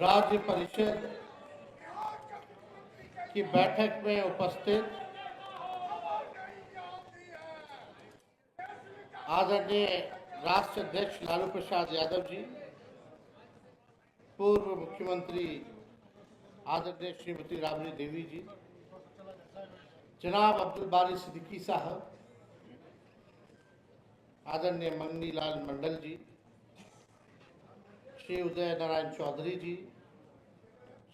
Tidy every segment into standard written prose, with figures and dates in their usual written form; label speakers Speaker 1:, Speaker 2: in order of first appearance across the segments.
Speaker 1: राज्य परिषद की बैठक में उपस्थित आदरणीय राष्ट्र अध्यक्ष लालू प्रसाद यादव जी, पूर्व मुख्यमंत्री आदरणीय श्रीमती राबड़ी देवी जी, जनाब अब्दुल बारी सिद्दीकी साहब, आदरणीय मंगनी लाल मंडल जी, श्री उदय नारायण चौधरी जी,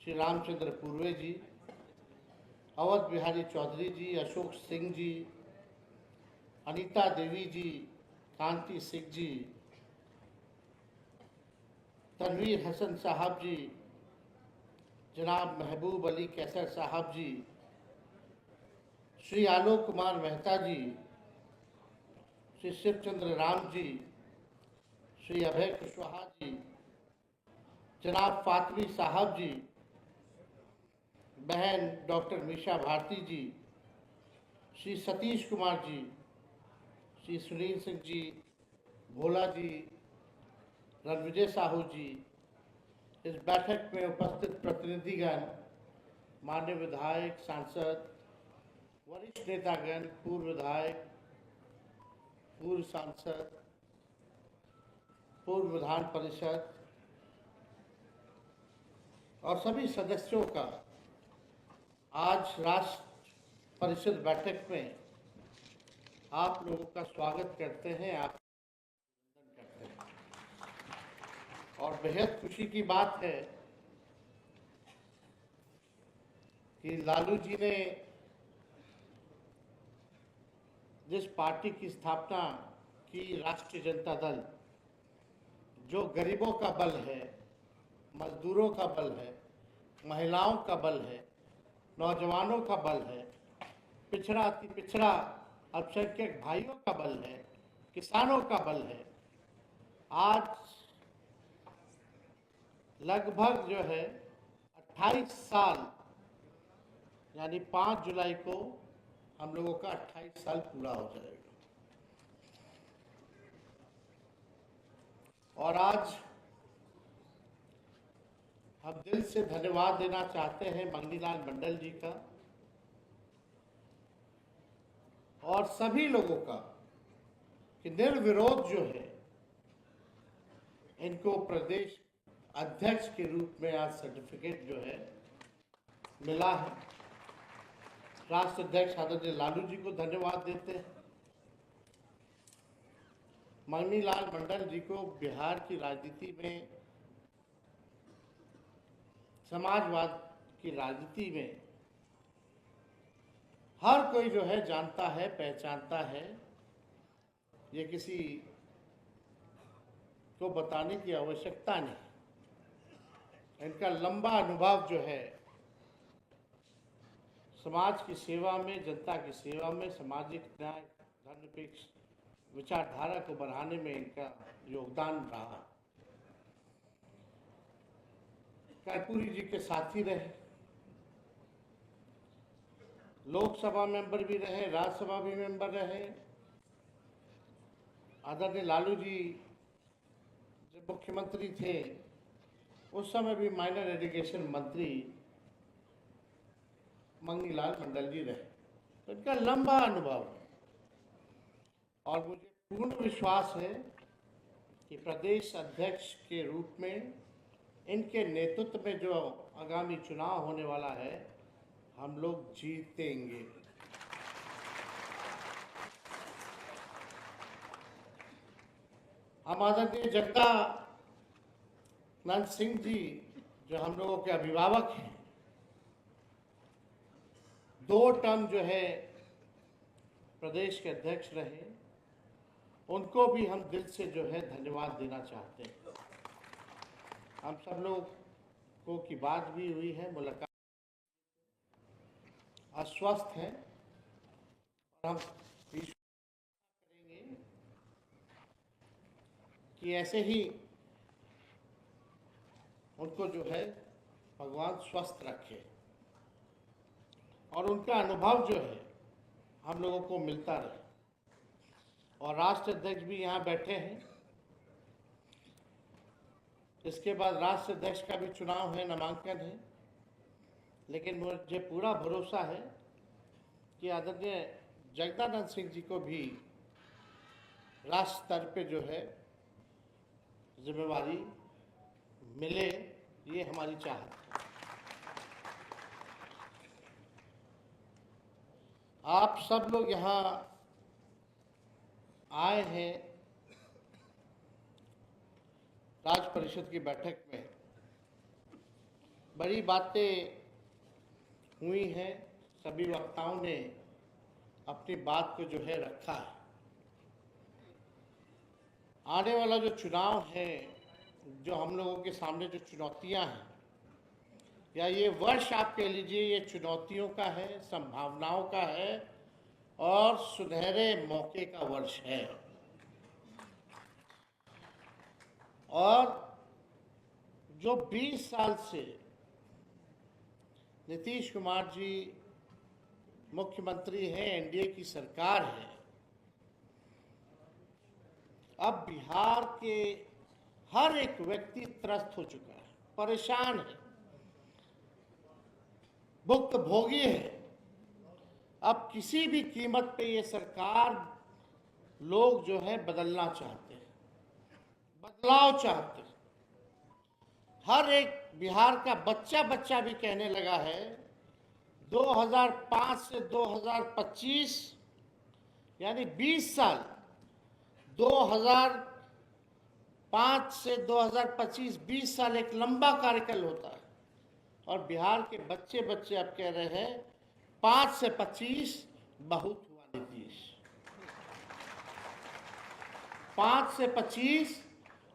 Speaker 1: श्री रामचंद्र पूर्वे जी, अवध बिहारी चौधरी जी, अशोक सिंह जी, अनीता देवी जी, कांति सिंह जी, तनवीर हसन साहब जी, जनाब महबूब अली कैसर साहब जी, श्री आलोक कुमार मेहता जी, श्री शिवचंद्र राम जी, श्री अभय कुशवाहा जी, जनाब फातमी साहब जी, बहन डॉक्टर मीशा भारती जी, श्री सतीश कुमार जी, श्री सुनील सिंह जी, भोला जी, रणविजय साहू जी, इस बैठक में उपस्थित प्रतिनिधिगण, मान्य विधायक, सांसद, वरिष्ठ नेतागण, पूर्व विधायक, पूर्व सांसद, पूर्व विधान परिषद और सभी सदस्यों का आज राष्ट्र परिषद बैठक में आप लोगों का स्वागत करते हैं, आप करते हैं। और बेहद खुशी की बात है कि लालू जी ने जिस पार्टी की स्थापना की, राष्ट्रीय जनता दल, जो गरीबों का बल है, मजदूरों का बल है, महिलाओं का बल है, नौजवानों का बल है, पिछड़ा अति पिछड़ा अल्पसंख्यक भाइयों का बल है, किसानों का बल है, आज लगभग जो है 28 साल, यानी 5 जुलाई को हम लोगों का 28 साल पूरा हो जाएगा। और आज हम दिल से धन्यवाद देना चाहते हैं मंगनी लाल मंडल जी का और सभी लोगों का कि निर्विरोध जो है इनको प्रदेश अध्यक्ष के रूप में आज सर्टिफिकेट जो है मिला है। राष्ट्र अध्यक्ष आदरणीय लालू जी को धन्यवाद देते हैं। मंगनी लाल मंडल जी को बिहार की राजनीति में, समाजवाद की राजनीति में हर कोई जो है जानता है, पहचानता है। ये किसी को बताने की आवश्यकता नहीं। इनका लंबा अनुभव जो है समाज की सेवा में, जनता की सेवा में, सामाजिक न्याय, धर्मनिरपेक्ष विचारधारा को बढ़ाने में इनका योगदान रहा। कर्पूरी जी के साथी रहे, लोकसभा मेंबर भी रहे, राज्यसभा भी मेंबर रहे। आदरणीय लालू जी जब मुख्यमंत्री थे उस समय भी माइनर इरिगेशन मंत्री मंगनी लाल मंडल जी रहे। तो इनका लंबा अनुभव है और मुझे पूर्ण विश्वास है कि प्रदेश अध्यक्ष के रूप में इनके नेतृत्व में जो आगामी चुनाव होने वाला है हम लोग जीतेंगे। हम आदरणीय जगदानंद सिंह जी जो हम लोगों के अभिभावक हैं, 2 टर्म जो है प्रदेश के अध्यक्ष रहे, उनको भी हम दिल से जो है धन्यवाद देना चाहते हैं। हम सब लोगों की बात भी हुई है, मुलाकात, अस्वस्थ हैं और हम करेंगे कि ऐसे ही उनको जो है भगवान स्वस्थ रखे और उनका अनुभव जो है हम लोगों को मिलता रहे। और राष्ट्र अध्यक्ष भी यहाँ बैठे हैं, इसके बाद राष्ट्रीय अध्यक्ष का भी चुनाव है, नामांकन है। लेकिन मुझे पूरा भरोसा है कि आदरणीय जगदानंद सिंह जी को भी राष्ट्र स्तर पे जो है जिम्मेवारी मिले, ये हमारी चाहत है। आप सब लोग यहाँ आए हैं राज्य परिषद की बैठक में, बड़ी बातें हुई हैं, सभी वक्ताओं ने अपनी बात को जो है रखा है। आने वाला जो चुनाव है, जो हम लोगों के सामने जो चुनौतियां हैं, या ये वर्ष आप कह लीजिए, ये चुनौतियों का है, संभावनाओं का है और सुनहरे मौके का वर्ष है। और जो 20 साल से नीतीश कुमार जी मुख्यमंत्री हैं, एनडीए की सरकार है, अब बिहार के हर एक व्यक्ति त्रस्त हो चुका है, परेशान है, भुक्तभोगी है। अब किसी भी कीमत पे ये सरकार, लोग जो है बदलना चाहते हैं, बदलाव चाहते हैं। हर एक बिहार का बच्चा बच्चा भी कहने लगा है 2005 से 2025 यानी 20 साल, 2005 से 2025 20 साल एक लंबा कार्यकाल होता है। और बिहार के बच्चे बच्चे अब कह रहे हैं 5 से 25 बहुत हुआ नीतीश, 5 से 25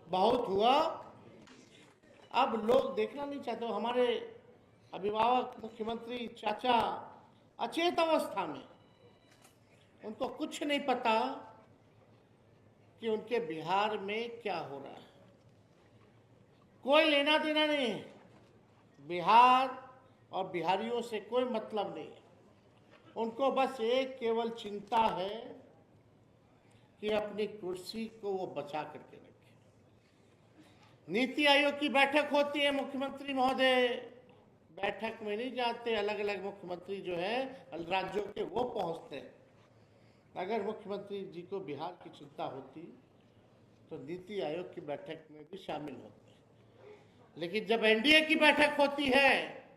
Speaker 1: बहुत हुआ। अब लोग देखना नहीं चाहते। हमारे अभिभावक मुख्यमंत्री चाचा अचेत अवस्था में, उनको कुछ नहीं पता कि उनके बिहार में क्या हो रहा है। कोई लेना देना नहीं है, बिहार और बिहारियों से कोई मतलब नहीं है। उनको बस एक केवल चिंता है कि अपनी कुर्सी को वो बचा करके रखे। नीति आयोग की बैठक होती है, मुख्यमंत्री महोदय बैठक में नहीं जाते, अलग अलग मुख्यमंत्री जो है राज्यों के वो पहुंचते हैं। अगर मुख्यमंत्री जी को बिहार की चिंता होती तो नीति आयोग की बैठक में भी शामिल होते, लेकिन जब एनडीए की बैठक होती है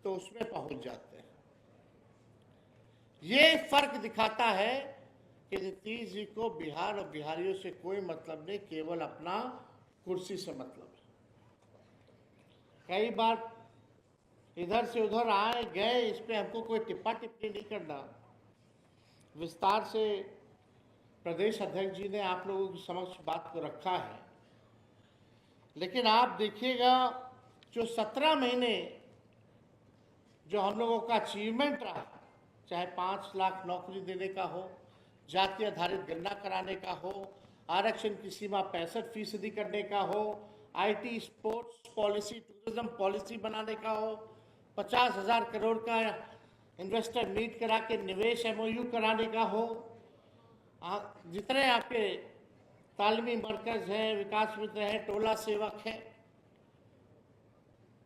Speaker 1: तो उसमें पहुंच जाते हैं। ये फर्क दिखाता है कि नीतीश जी को बिहार और बिहारियों से कोई मतलब नहीं, केवल अपना कुर्सी से मतलब है। कई बार इधर से उधर आए गए, इस पे हमको कोई टिप्पा टिप्पणी नहीं करना। विस्तार से प्रदेश अध्यक्ष जी ने आप लोगों की समक्ष बात को रखा है, लेकिन आप देखिएगा जो 17 महीने जो हम लोगों का अचीवमेंट रहा, चाहे 5 लाख नौकरी देने का हो, जाति आधारित गणना कराने का हो, आरक्षण की सीमा 65% करने का हो, IT, sports policy, tourism policy बनाने का हो, 50,000 करोड़ का इन्वेस्टर मीट करा के निवेश एमओयू कराने का हो, जितने आपके तालीमी मरकज हैं, विकास मित्र हैं, टोला सेवक हैं,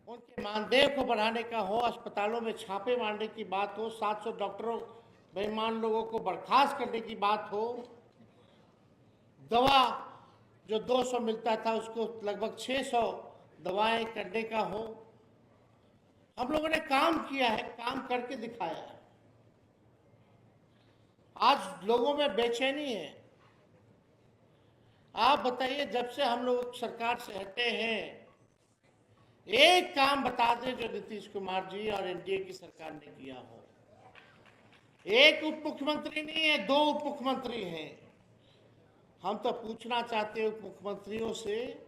Speaker 1: उनके मानदेय को बढ़ाने का हो, अस्पतालों में छापे मारने की बात हो, 700 डॉक्टरों बेईमान लोगों को बर्खास्त करने की बात हो, दवा जो 200 मिलता था उसको लगभग 600 दवाएं करने का हो। हम लोगों ने काम किया है, काम करके दिखाया है। आज लोगों में बेचैनी है। आप बताइए, जब से हम लोग सरकार से हटे हैं, एक काम बता दें जो नीतीश कुमार जी और एनडीए की सरकार ने किया हो। एक उप मुख्यमंत्री नहीं है, 2 उप मुख्यमंत्री हैं। हम तो पूछना चाहते हैं उप मुख्यमंत्रियों से,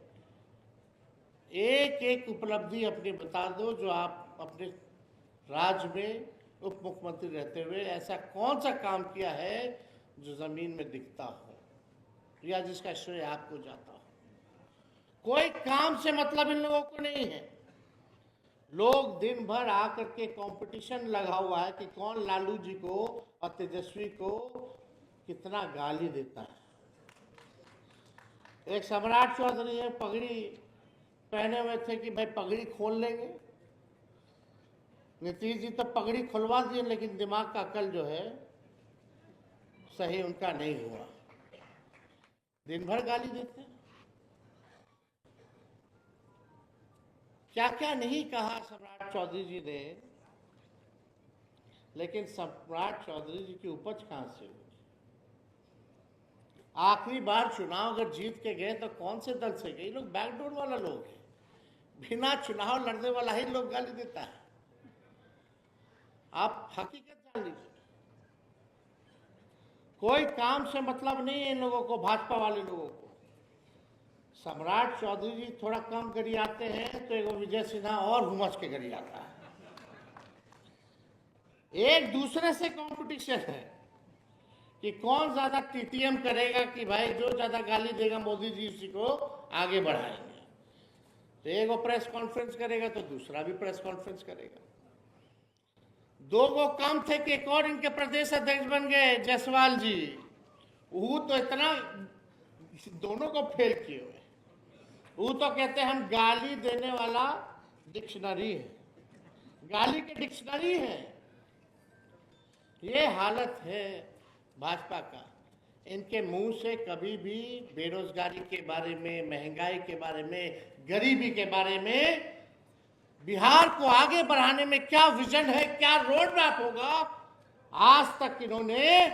Speaker 1: एक एक उपलब्धि अपनी बता दो जो आप अपने राज्य में उप मुख्यमंत्री रहते हुए ऐसा कौन सा काम किया है जो जमीन में दिखता हो या जिसका श्रेय आपको जाता हो। कोई काम से मतलब इन लोगों को नहीं है। लोग दिन भर आकर के कंपटीशन लगा हुआ है कि कौन लालू जी को और तेजस्वी को कितना गाली देता है। एक सम्राट चौधरी है, पगड़ी पहने हुए थे कि भाई पगड़ी खोल लेंगे। नीतीश जी तो पगड़ी खुलवा दिए, लेकिन दिमाग का अकल जो है सही उनका नहीं हुआ। दिन भर गाली देते हैं। क्या क्या नहीं कहा सम्राट चौधरी जी ने, लेकिन सम्राट चौधरी जी की उपज कहां से हुई? आखिरी बार चुनाव अगर जीत के गए तो कौन से दल से गए? लोग बैकडोर वाला लोग है। बिना चुनाव लड़ने वाला ही लोग गाली देता है। आप हकीकत जान लीजिए। कोई काम से मतलब नहीं है इन लोगों को, भाजपा वाले लोगों को। सम्राट चौधरी जी थोड़ा कम गरियाते हैं तो एगो विजय सिन्हा और हुमस के गरियाता है। एक दूसरे से कंपटीशन है कि कौन ज्यादा टीटीएम करेगा, कि भाई जो ज्यादा गाली देगा मोदी जी उसी को आगे बढ़ाएंगे। तो एक प्रेस कॉन्फ्रेंस करेगा तो दूसरा भी प्रेस कॉन्फ्रेंस करेगा। दो वो कम थे कि एक और इनके प्रदेश अध्यक्ष बन गए, जायसवाल जी। वो तो इतना दोनों को फेल किए हुए। वो तो कहते हैं हम गाली देने वाला डिक्शनरी है, गाली के डिक्शनरी है। ये हालत है भाजपा का। इनके मुंह से कभी भी बेरोजगारी के बारे में, महंगाई के बारे में, गरीबी के बारे में, बिहार को आगे बढ़ाने में क्या विजन है, क्या रोड मैप होगा, आज तक इन्होंने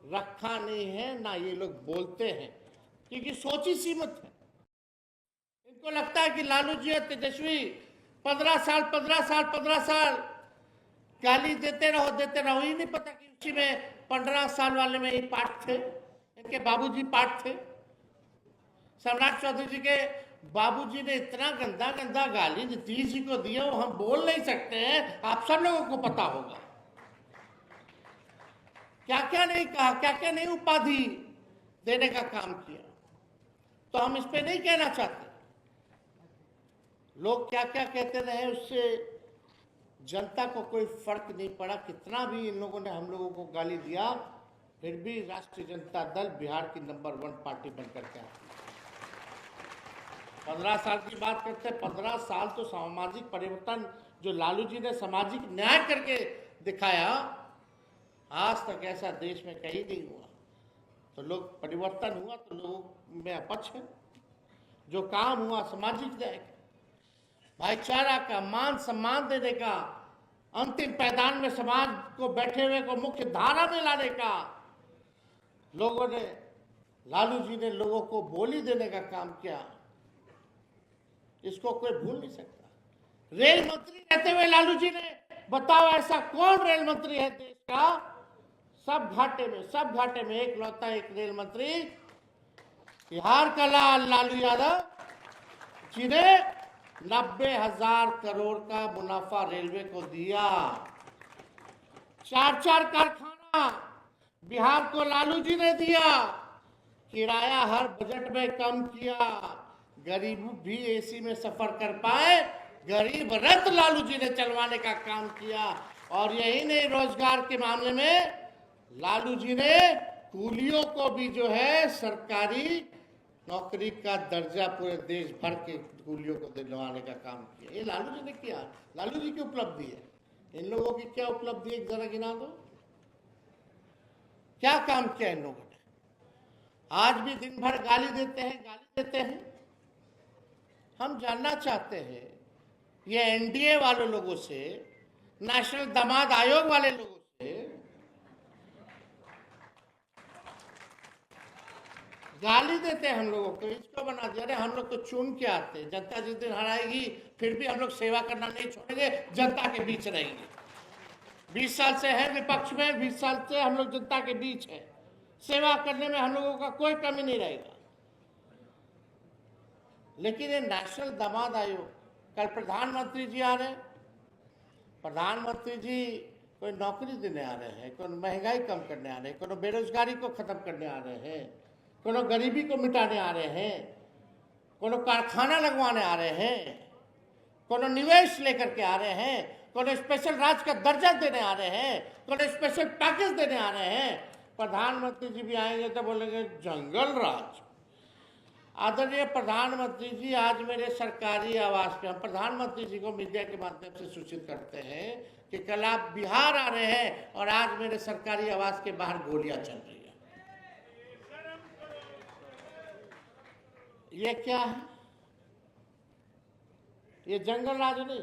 Speaker 1: रखा नहीं है। ना ये लोग बोलते हैं, क्योंकि सोची सीमित है। इनको लगता है कि लालू जी और तेजस्वी 15 साल गाली देते रहो। ही नहीं पता कि उसी में 15 साल वाले में ही पार्ट थे, इनके बाबूजी पार्ट थे। सम्राट चौधरी जी के बाबूजी ने इतना गंदा गंदा गाली नीतीश जी को दिया, वो हम बोल नहीं सकते हैं, आप सब लोगों को पता होगा। क्या क्या नहीं कहा, क्या क्या नहीं उपाधि देने का काम किया। तो हम इस पे नहीं कहना चाहते। लोग क्या क्या कहते रहे, उससे जनता को कोई फर्क नहीं पड़ा। कितना भी इन लोगों ने हम लोगों को गाली दिया, फिर भी राष्ट्रीय जनता दल बिहार की नंबर 1 पार्टी बनकर के आई। 15 साल की बात करते हैं। 15 साल तो सामाजिक परिवर्तन जो लालू जी ने सामाजिक न्याय करके दिखाया, आज तक ऐसा देश में कहीं नहीं हुआ। तो लोग परिवर्तन हुआ तो लोगों में अपक्ष है। जो काम हुआ सामाजिक न्याय का, भाईचारा का, मान सम्मान देने का, अंतिम पैदान में समाज को बैठे हुए को मुख्य धारा में लाने का, लोगों ने, लालू जी ने लोगों को बोली देने का काम किया। इसको कोई भूल नहीं सकता। रेल मंत्री रहते हुए लालू जी ने, बताओ ऐसा कौन रेल मंत्री है देश का, सब घाटे में एक लौता एक रेल मंत्री, बिहार का लालू यादव जी ने 90,000 करोड़ का मुनाफा रेलवे को दिया। 4 कारखाना बिहार को लालू जी ने दिया। किराया हर बजट में कम किया, गरीब भी एसी में सफर कर पाए, गरीब रथ लालू जी ने चलवाने का काम किया। और यही नहीं, रोजगार के मामले में लालू जी ने कूलियों को भी जो है सरकारी नौकरी का दर्जा पूरे देश भर के कूलियों को दिलवाने का काम किया। ये लालू जी ने किया, लालू जी की उपलब्धि है। इन लोगों की क्या उपलब्धि है, जरा गिना दो। क्या काम किया इन लोगों ने? आज भी दिन भर गाली देते हैं। हम जानना चाहते हैं ये एनडीए वाले लोगों से, नेशनल दामाद आयोग वाले लोगों से गाली देते हैं हम लोगों को। इसको बना दिया, अरे हम लोग तो चुन के आते हैं, जनता जिस दिन हराएगी फिर भी हम लोग सेवा करना नहीं छोड़ेंगे, जनता के बीच रहेंगे। 20 साल से है विपक्ष में, 20 साल से हम लोग जनता के बीच है, सेवा करने में हम लोगों का कोई कमी नहीं रहेगा। लेकिन ये नेशनल दामाद आयोग, कल प्रधानमंत्री जी आ रहे हैं। प्रधानमंत्री जी कोई नौकरी देने आ रहे हैं, कोई महंगाई कम करने आ रहे हैं, कोई बेरोजगारी को खत्म करने आ रहे हैं, कोई गरीबी को मिटाने आ रहे हैं, कोई कारखाना लगवाने आ रहे हैं, कोई निवेश लेकर के आ रहे हैं, कोई स्पेशल राज्य का दर्जा देने आ रहे हैं, कोई स्पेशल पैकेज देने आ रहे हैं। प्रधानमंत्री जी भी आएंगे तो बोलेंगे जंगल राज। आदरणीय प्रधानमंत्री जी, आज मेरे सरकारी आवास पे हम प्रधानमंत्री जी को मीडिया के माध्यम से सूचित करते हैं कि कल आप बिहार आ रहे हैं और आज मेरे सरकारी आवास के बाहर गोलियां चल रही है। ये क्या है? ये जंगल राज नहीं,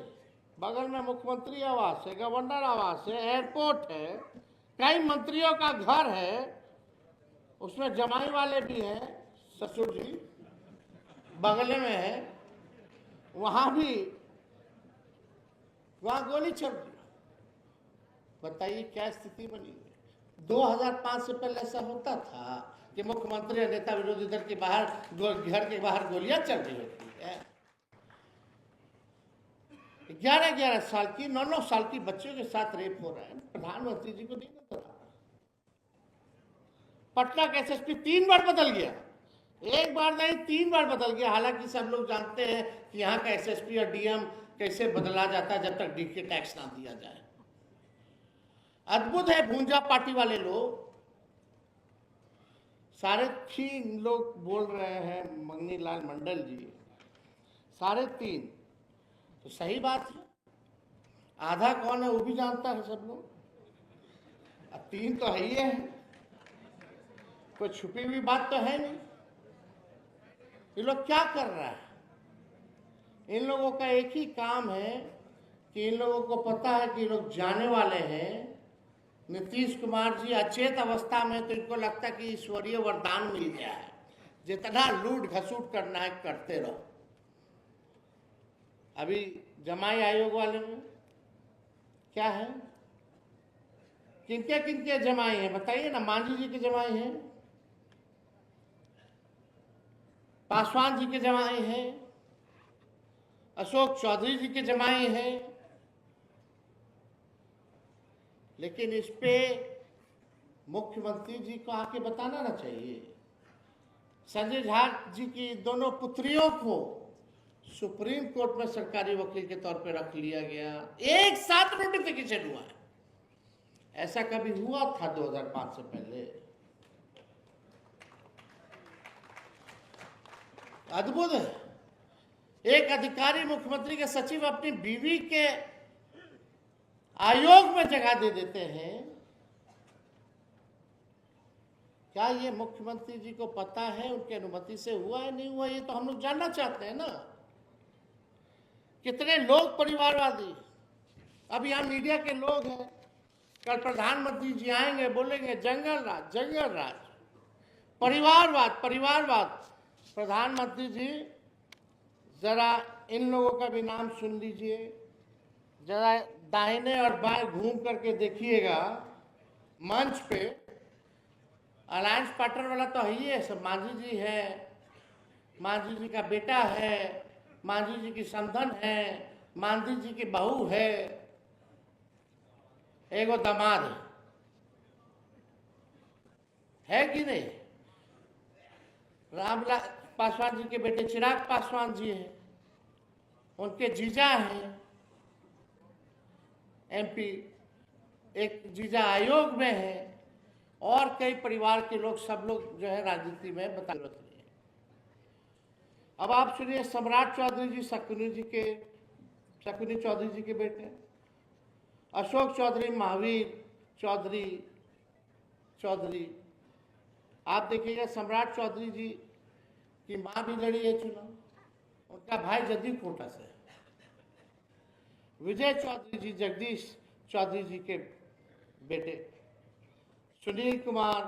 Speaker 1: बगल में मुख्यमंत्री आवास है, गवर्नर आवास है, एयरपोर्ट है, कई मंत्रियों का घर है, उसमें जमाई वाले भी हैं, ससुर जी बगल में है, वहां गोली चल रही। बताइए क्या स्थिति बनी है। 2005 से पहले ऐसा होता था कि मुख्यमंत्री और नेता विरोधी दल के बाहर घर के बाहर गोलियां चल रही होती है। 11-11 साल की 9-9 साल की बच्चियों के साथ रेप हो रहा है, प्रधानमंत्री जी को नहीं नजर आ रहा। पटना का एसएसपी 3 बार बदल गया, एक बार नहीं 3 बार बदल गया। हालांकि सब लोग जानते हैं कि यहाँ का एसएसपी और डीएम कैसे बदला जाता है जब तक डीके टैक्स ना दिया जाए। अद्भुत है, भूंजा पार्टी वाले लोग सारे 3 लोग बोल रहे हैं, मंगनी लाल मंडल जी 3.5, तो सही बात है। आधा कौन है वो भी जानता है सब लोग, अब 3 तो है ही है, कोई छुपी हुई बात तो है नहीं। ये लोग क्या कर रहा है? इन लोगों का एक ही काम है कि इन लोगों को पता है कि लोग जाने वाले हैं। नीतीश कुमार जी अचेत अवस्था में, तो इनको लगता है कि ईश्वरीय वरदान मिल गया है, जितना लूट घसूट करना है करते रहो। अभी जमाई आयोग वाले में क्या है, किनके किनके जमाई हैं बताइए ना। मांझी जी के जमाई हैं, पासवान जी के जमाई हैं, अशोक चौधरी जी के जमाई हैं। लेकिन इस पे मुख्यमंत्री जी को आके बताना ना चाहिए। संजय झा जी की दोनों पुत्रियों को सुप्रीम कोर्ट में सरकारी वकील के तौर पर रख लिया गया, एक साथ नोटिफिकेशन हुआ है। ऐसा कभी हुआ था 2005 से पहले? अद्भुत है। एक अधिकारी मुख्यमंत्री के सचिव अपनी बीवी के आयोग में जगह दे देते हैं। क्या ये मुख्यमंत्री जी को पता है उनकी अनुमति से हुआ है नहीं हुआ? ये तो हम लोग जानना चाहते हैं ना। कितने लोग परिवारवादी, अब यहाँ मीडिया के लोग हैं, कल प्रधानमंत्री जी आएंगे बोलेंगे जंगल राज, परिवारवाद। प्रधानमंत्री जी जरा इन लोगों का भी नाम सुन लीजिए, जरा दाहिने और बाएं घूम करके देखिएगा। मंच पे अलायंस पार्टनर वाला तो है ही है, सब मांझी जी है, मांझी जी का बेटा है, मांझी जी की समधन है, मांझी जी की बहू है, एगो दामाद है कि नहीं? रामलाल पासवान जी के बेटे चिराग पासवान जी हैं, उनके जीजा हैं एमपी, एक जीजा आयोग में है, और कई परिवार के लोग, सब लोग जो है राजनीति में बता रहे हैं। अब आप सुनिए, सम्राट चौधरी जी शकुनी चौधरी जी के बेटे, अशोक चौधरी, महावीर चौधरी। आप देखिएगा सम्राट चौधरी जी की मां भी लड़ी है चुनाव, उनका भाई जदयू कोटा से। विजय चौधरी जी जगदीश चौधरी जी के बेटे, सुनील कुमार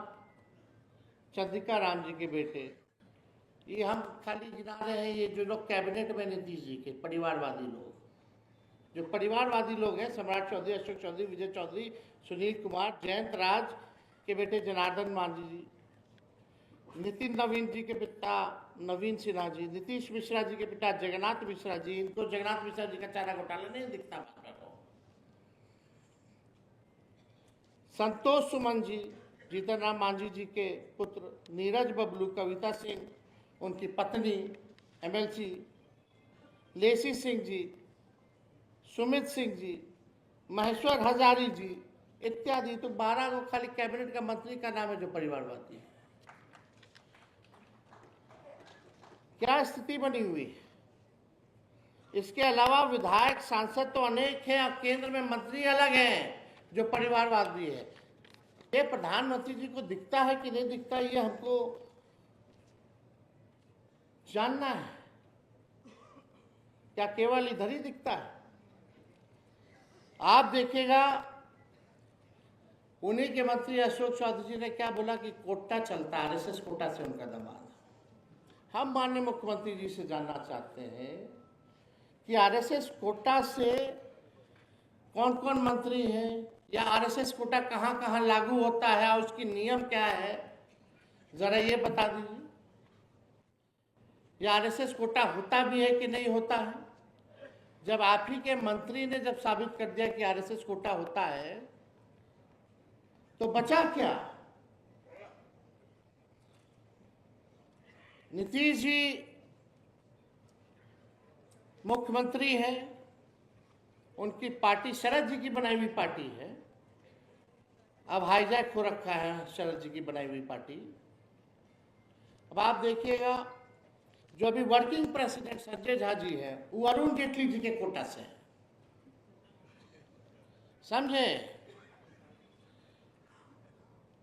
Speaker 1: चंद्रिका राम जी के बेटे। ये हम खाली गिना रहे हैं, ये जो लोग कैबिनेट में नीतीश जी के परिवारवादी लोग, जो परिवारवादी लोग हैं, सम्राट चौधरी, अशोक चौधरी, विजय चौधरी, सुनील कुमार, जयंत राज के बेटे जनार्दन मांझी जी, नितिन नवीन जी के पिता नवीन सिन्हा जी, नीतीश मिश्रा जी के पिता जगन्नाथ मिश्रा जी। इनको जगन्नाथ मिश्रा जी का चारा घोटाला नहीं दिखता बात को। संतोष सुमन जी, जीतन राम मांझी जी के पुत्र, नीरज बबलू, कविता सिंह उनकी पत्नी एमएलसी, लेसी सिंह जी, सुमित सिंह जी, महेश्वर हजारी जी इत्यादि। तो 12 को खाली कैबिनेट का मंत्री का नाम है जो परिवारवादी है। क्या स्थिति बनी हुई है। इसके अलावा विधायक सांसद तो अनेक हैं, अब केंद्र में मंत्री अलग हैं जो परिवारवादी है। ये प्रधानमंत्री जी को दिखता है कि नहीं दिखता, ये हमको जानना है। क्या केवल इधर ही दिखता है? आप देखिएगा, उन्हीं के मंत्री अशोक चौधरी जी ने क्या बोला कि कोटा चलता है, आरएसएस कोटा से उनका दमाद। हम माननीय मुख्यमंत्री जी से जानना चाहते हैं कि आरएसएस कोटा से कौन कौन मंत्री हैं, या आरएसएस कोटा कहां कहां लागू होता है और उसकी नियम क्या है, जरा ये बता दीजिए। या आरएसएस कोटा होता भी है कि नहीं होता है? जब आप ही के मंत्री ने जब साबित कर दिया कि आरएसएस कोटा होता है, तो बचा क्या? नीतीश जी मुख्यमंत्री हैं, उनकी पार्टी शरद जी की बनाई हुई पार्टी है। अब हाईजैक हो रखा है शरद जी की बनाई हुई पार्टी। अब आप देखिएगा, जो अभी वर्किंग प्रेसिडेंट संजय झा जी है, वो अरुण जेटली जी के कोटा से है, समझे।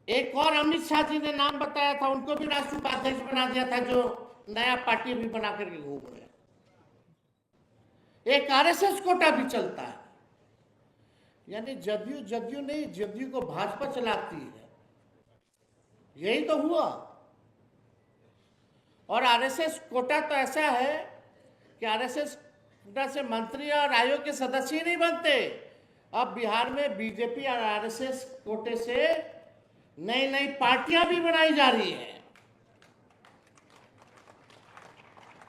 Speaker 1: एक और अमित शाह जी ने नाम बताया था, उनको भी राष्ट्रीय उपाध्यक्ष बना दिया था, जो नया पार्टी भी बना करके घूम रहे। एक आरएसएस कोटा भी चलता है, यानी जदयू नहीं, जदयू को भाजपा चलाती है, यही तो हुआ। और आरएसएस कोटा तो ऐसा है कि आरएसएस कोटा से मंत्री और आयोग के सदस्य ही नहीं बनते। अब बिहार में बीजेपी और आरएसएस कोटे से नई नई पार्टियां भी बनाई जा रही हैं,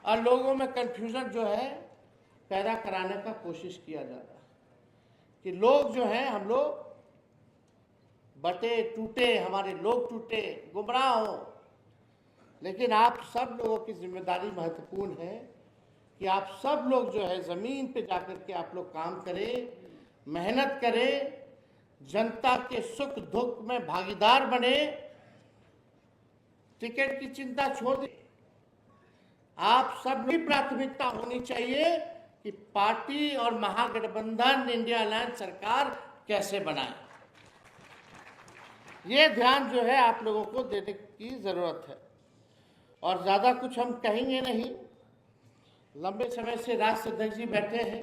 Speaker 1: और लोगों में कंफ्यूजन जो है पैदा कराने का कोशिश किया जा रहा है कि लोग जो हैं, हम लोग बटे टूटे, हमारे लोग टूटे, गुमराह हो। लेकिन आप सब लोगों की जिम्मेदारी महत्वपूर्ण है कि आप सब लोग जो है जमीन पे जाकर के आप लोग काम करें, मेहनत करें, जनता के सुख दुख में भागीदार बने। टिकट की चिंता छोड़ दें। आप सब की प्राथमिकता होनी चाहिए कि पार्टी और महागठबंधन इंडिया अलायंस सरकार कैसे बनाए। ये ध्यान जो है आप लोगों को देने की जरूरत है। और ज्यादा कुछ हम कहेंगे नहीं, लंबे समय से राष्ट्रीय अध्यक्ष जी बैठे हैं,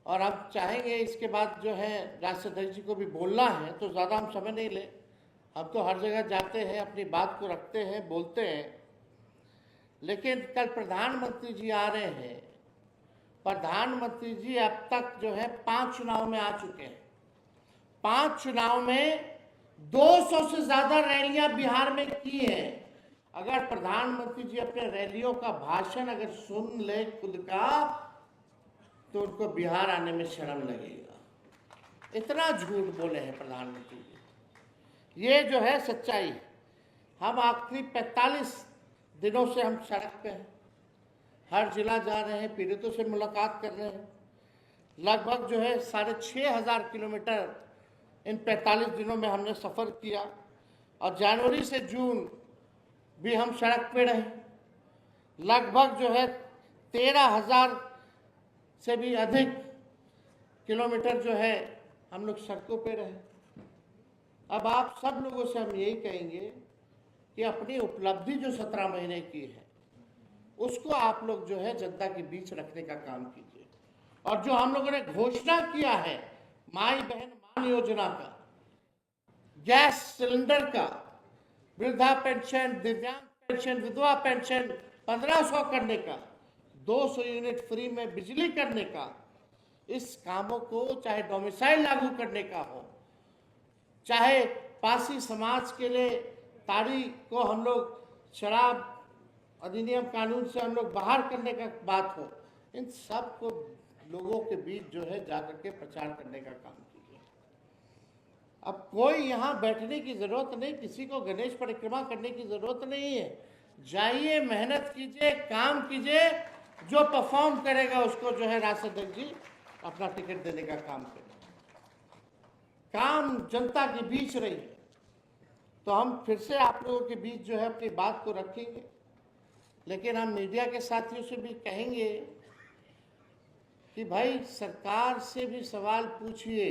Speaker 1: और हम चाहेंगे इसके बाद जो है राष्ट्रीय अध्यक्ष जी को भी बोलना है, तो ज़्यादा हम समय नहीं ले। हम तो हर जगह जाते हैं, अपनी बात को रखते हैं, बोलते हैं। लेकिन कल प्रधानमंत्री जी आ रहे हैं। प्रधानमंत्री जी अब तक जो है 5 चुनाव में आ चुके हैं। 5 चुनाव में 200 से ज़्यादा रैलियां बिहार में की हैं। अगर प्रधानमंत्री जी अपने रैलियों का भाषण अगर सुन ले खुद का, तो उनको बिहार आने में शर्म लगेगा। इतना झूठ बोले हैं प्रधानमंत्री जी। ये जो है सच्चाई। हम आखिरी 45 दिनों से हम सड़क पे हैं, हर जिला जा रहे हैं, पीड़ितों से मुलाकात कर रहे हैं। लगभग जो है 6,500 किलोमीटर इन 45 दिनों में हमने सफ़र किया, और जनवरी से जून भी हम सड़क पे रहे। लगभग जो है 13,000 से भी अधिक किलोमीटर जो है हम लोग सड़कों पे रहे। अब आप सब लोगों से हम यही कहेंगे कि अपनी उपलब्धि जो 17 महीने की है, उसको आप लोग जो है जनता के बीच रखने का काम कीजिए। और जो हम लोगों ने घोषणा किया है, माई बहन मान योजना का, गैस सिलेंडर का, वृद्धा पेंशन, दिव्यांग पेंशन, विधवा पेंशन 1500 करने का, 200 यूनिट फ्री में बिजली करने का, इस कामों को चाहे डोमिसाइल लागू करने का हो, चाहे पासी समाज के लिए ताड़ी को हम लोग शराब अधिनियम कानून से हम लोग बाहर करने का बात हो, इन सब को लोगों के बीच जो है जाकर के प्रचार करने का काम कीजिए। अब कोई यहाँ बैठने की जरूरत नहीं, किसी को गणेश परिक्रमा करने की जरूरत नहीं है। जाइए, मेहनत कीजिए, काम कीजिए, जो परफॉर्म करेगा उसको जो है राष्ट्रीय अध्यक्ष जी अपना टिकट देने का काम करें। काम जनता के बीच रहिए। तो हम फिर से आप लोगों के बीच जो है अपनी बात को रखेंगे। लेकिन हम मीडिया के साथियों से भी कहेंगे कि भाई सरकार से भी सवाल पूछिए।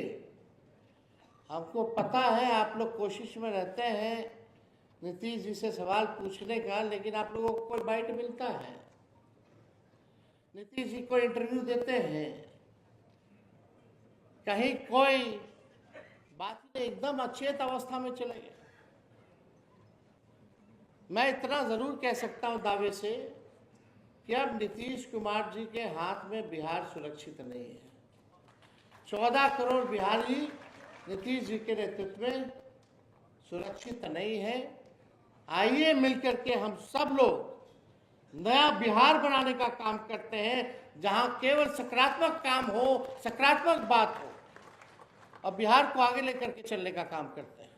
Speaker 1: हमको पता है आप लोग कोशिश में रहते हैं नीतीश जी से सवाल पूछने का, लेकिन आप लोगों को कोई बाइट मिलता है? नीतीश जी को इंटरव्यू देते हैं, कहीं कोई बात नहीं, एकदम अचेत अवस्था में चले गए। मैं इतना जरूर कह सकता हूं दावे से कि अब नीतीश कुमार जी के हाथ में बिहार सुरक्षित नहीं है। 14 करोड़ बिहारी नीतीश जी के नेतृत्व में सुरक्षित नहीं है। आइए मिलकर के हम सब लोग नया बिहार बनाने का काम करते हैं, जहां केवल सकारात्मक काम हो, सकारात्मक बात हो, और बिहार को आगे लेकर के चलने का काम करते हैं।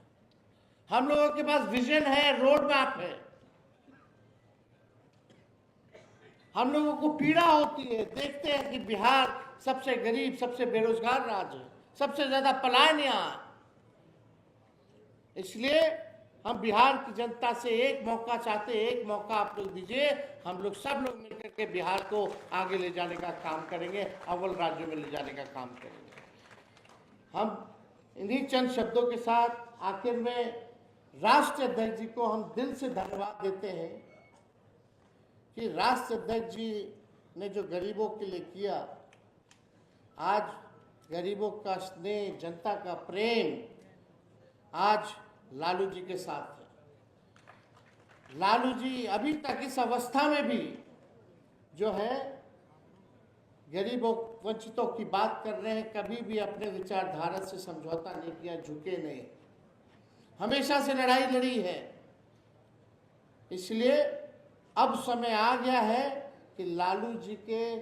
Speaker 1: हम लोगों के पास विजन है, रोड मैप है। हम लोगों को पीड़ा होती है, देखते हैं कि बिहार सबसे गरीब, सबसे बेरोजगार राज्य है, सबसे ज्यादा पलायन यहाँ। इसलिए हम बिहार की जनता से एक मौका चाहते हैं, एक मौका आप लोग दीजिए। हम लोग सब लोग मिलकर के बिहार को आगे ले जाने का काम करेंगे, अव्वल राज्यों में ले जाने का काम करेंगे। हम इन्हीं चंद शब्दों के साथ आखिर में राष्ट्रीय अध्यक्ष जी को हम दिल से धन्यवाद देते हैं कि राष्ट्रीय अध्यक्ष जी ने जो गरीबों के लिए किया, आज गरीबों का स्नेह, जनता का प्रेम आज लालू जी के साथ है। लालू जी अभी तक इस अवस्था में भी जो है गरीबों वंचितों की बात कर रहे हैं, कभी भी अपने विचारधारा से समझौता नहीं किया, झुके नहीं, हमेशा से लड़ाई लड़ी है। इसलिए अब समय आ गया है कि लालू जी के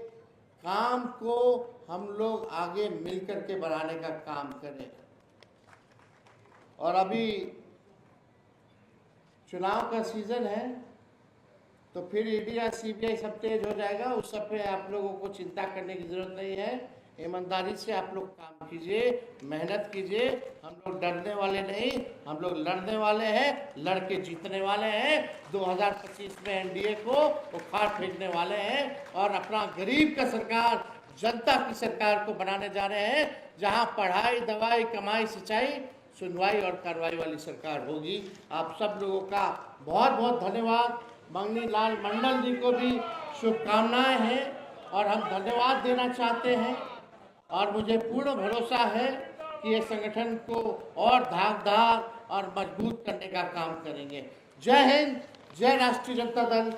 Speaker 1: काम को हम लोग आगे मिलकर के बढ़ाने का काम करें। और अभी चुनाव का सीजन है, तो फिर ईडी या सीबीआई सब तेज हो जाएगा। उस सब पे आप लोगों को चिंता करने की जरूरत नहीं है। ईमानदारी से आप लोग काम कीजिए, मेहनत कीजिए। हम लोग डरने वाले नहीं, हम लोग लड़ने वाले हैं, लड़के जीतने वाले हैं। 2025 में एनडीए को उखाड़ फेंकने वाले हैं और अपना गरीब का सरकार, जनता की सरकार को बनाने जा रहे हैं, जहां पढ़ाई, दवाई, कमाई, सिंचाई, सुनवाई और कार्रवाई वाली सरकार होगी। आप सब लोगों का बहुत बहुत धन्यवाद। मंगनी लाल मंडल जी को भी शुभकामनाएं हैं और हम धन्यवाद देना चाहते हैं, और मुझे पूर्ण भरोसा है कि ये संगठन को और धाकदार और मजबूत करने का काम करेंगे। जय हिंद, जय राष्ट्रीय जनता दल।